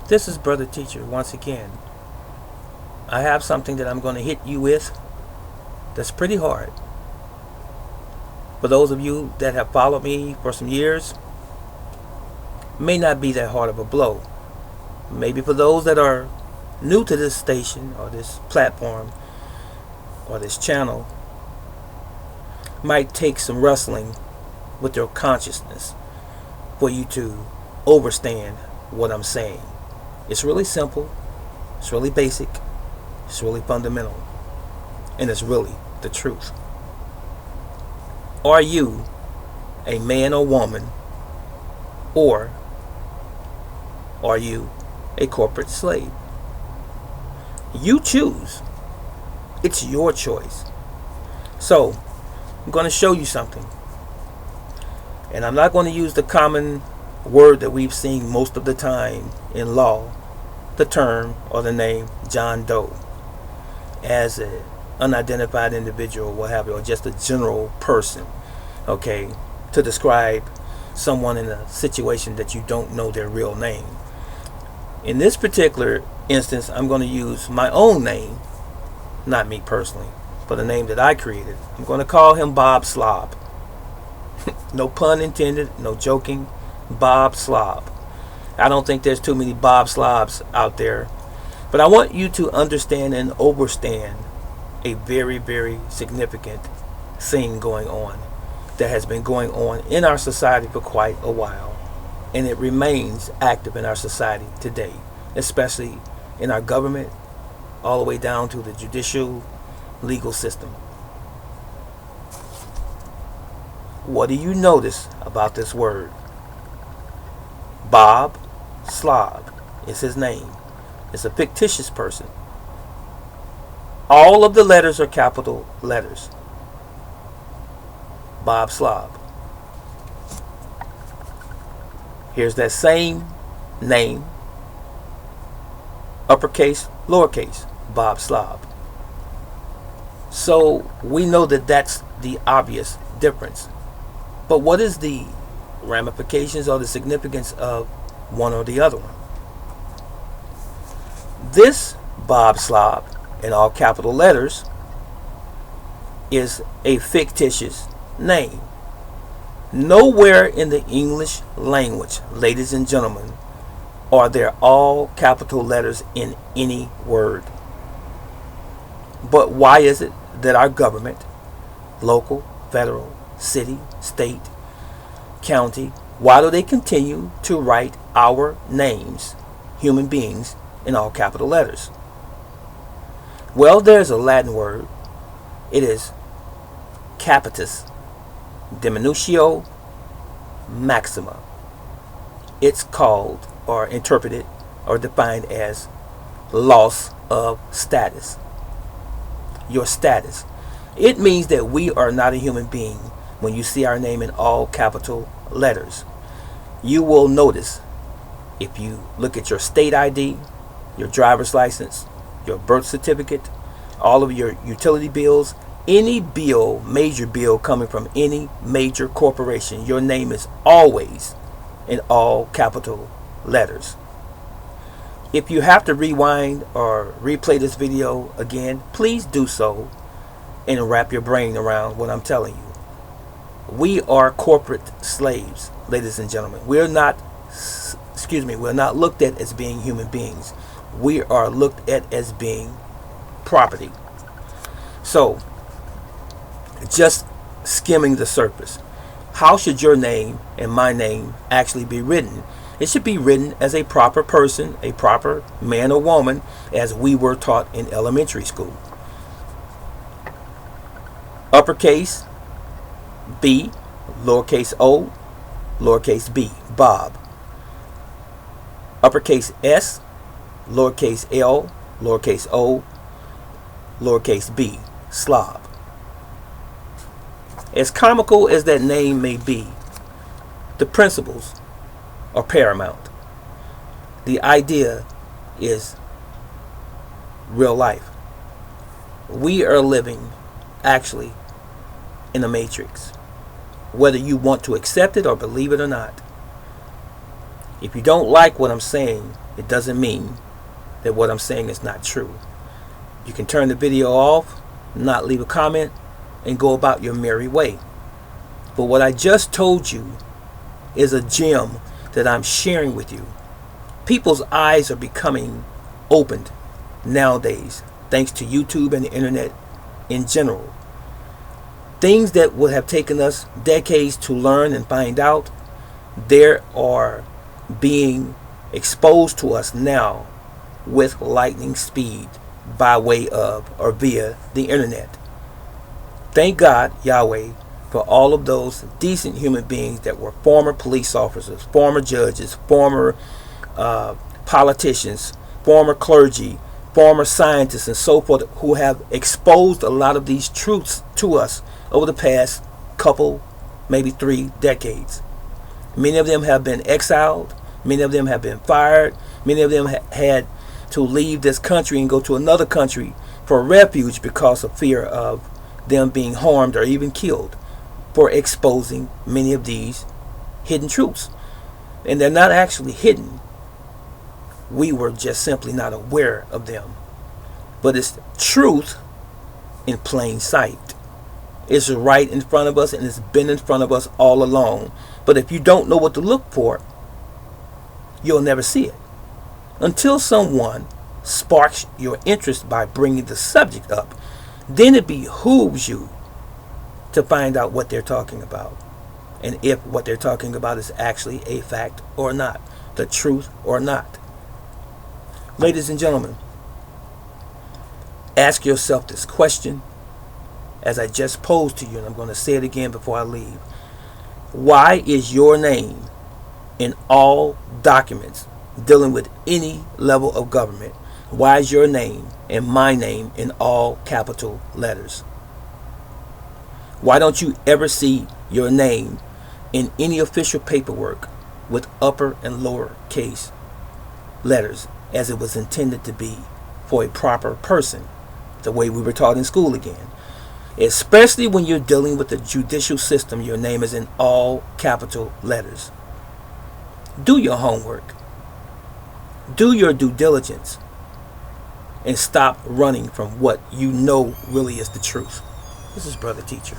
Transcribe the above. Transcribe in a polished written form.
This is Brother Teacher once again. I have something that I'm going to hit you with that's pretty hard. For those of you that have followed me for some years, it may not be that hard of a blow. Maybe for those that are new to this station or this platform or this channel, might take some wrestling with your consciousness for you to understand what I'm saying. It's really simple, it's really basic, it's really fundamental, and it's really the truth. Are you a man or woman, or are you a corporate slave? You choose. It's your choice. So, I'm going to show you something. And I'm not going to use the common word that we've seen most of the time in law, the term or the name John Doe, as an unidentified individual, what have you, or just a general person, okay, to describe someone in a situation that you don't know their real name. In this particular instance, I'm going to use my own name, not me personally, but the name that I created. I'm going to call him Bob Slob. No pun intended, no joking. Bob Slob. I don't think there's too many Bob Slobs out there, but I want you to understand and overstand a very, very significant thing going on that has been going on in our society for quite a while, and it remains active in our society today, especially in our government, all the way down to the judicial legal system. What do you notice about this word? Bob Slob is his name. It's a fictitious person. All of the letters are capital letters. Bob Slob. Here's that same name, uppercase, lowercase, Bob Slob. So we know that that's the obvious difference. But what is the ramifications or the significance of one or the other one? This Bob Slob, in all capital letters, is a fictitious name. Nowhere in the English language, ladies and gentlemen, are there all capital letters in any word. But why is it that our government, local, federal, city, state, county, why do they continue to write our names, human beings, in all capital letters? Well, there's a Latin word. It is capitis diminutio maxima. It's called or interpreted or defined as loss of status. Your status. It means that we are not a human being when you see our name in all capital letters. You will notice, if you look at your state ID, your driver's license, your birth certificate, all of your utility bills, any bill, major bill coming from any major corporation, your name is always in all capital letters. If you have to rewind or replay this video again, please do so and wrap your brain around what I'm telling you. We are corporate slaves, ladies and gentlemen. We're not looked at as being human beings. We are looked at as being property. So, just skimming the surface, how should your name and my name actually be written? It should be written as a proper person, a proper man or woman, as we were taught in elementary school. Uppercase B, lowercase o, lowercase b, Bob. Uppercase S, lowercase l, lowercase o, lowercase b, Slob. As comical as that name may be, the principles are paramount. The idea is real life. We are living actually in a matrix, whether you want to accept it or believe it or not. If you don't like what I'm saying, it doesn't mean that what I'm saying is not true. You can turn the video off, not leave a comment, and go about your merry way. But what I just told you is a gem that I'm sharing with you. People's eyes are becoming opened nowadays, thanks to YouTube and the internet in general. Things that would have taken us decades to learn and find out, they are being exposed to us now with lightning speed by way of or via the internet. Thank God, Yahweh, for all of those decent human beings that were former police officers, former judges, former politicians, former clergy, former scientists, and so forth, who have exposed a lot of these truths to us over the past couple, maybe 3 decades. Many of them have been exiled. Many of them have been fired. Many of them had to leave this country and go to another country for refuge because of fear of them being harmed or even killed for exposing many of these hidden truths. And they're not actually hidden. We were just simply not aware of them. But it's truth in plain sight. It's right in front of us, and it's been in front of us all along. But if you don't know what to look for, you'll never see it. Until someone sparks your interest by bringing the subject up, then it behooves you to find out what they're talking about, and if what they're talking about is actually a fact or not, the truth or not. Ladies and gentlemen, ask yourself this question as I just posed to you, and I'm going to say it again before I leave. Why is your name in all documents dealing with any level of government? Why is your name and my name in all capital letters? Why don't you ever see your name in any official paperwork with upper and lower case letters, as it was intended to be for a proper person, the way we were taught in school again? Especially when you're dealing with the judicial system, your name is in all capital letters. Do your homework. Do your due diligence. And stop running from what you know really is the truth. This is Brother Teacher.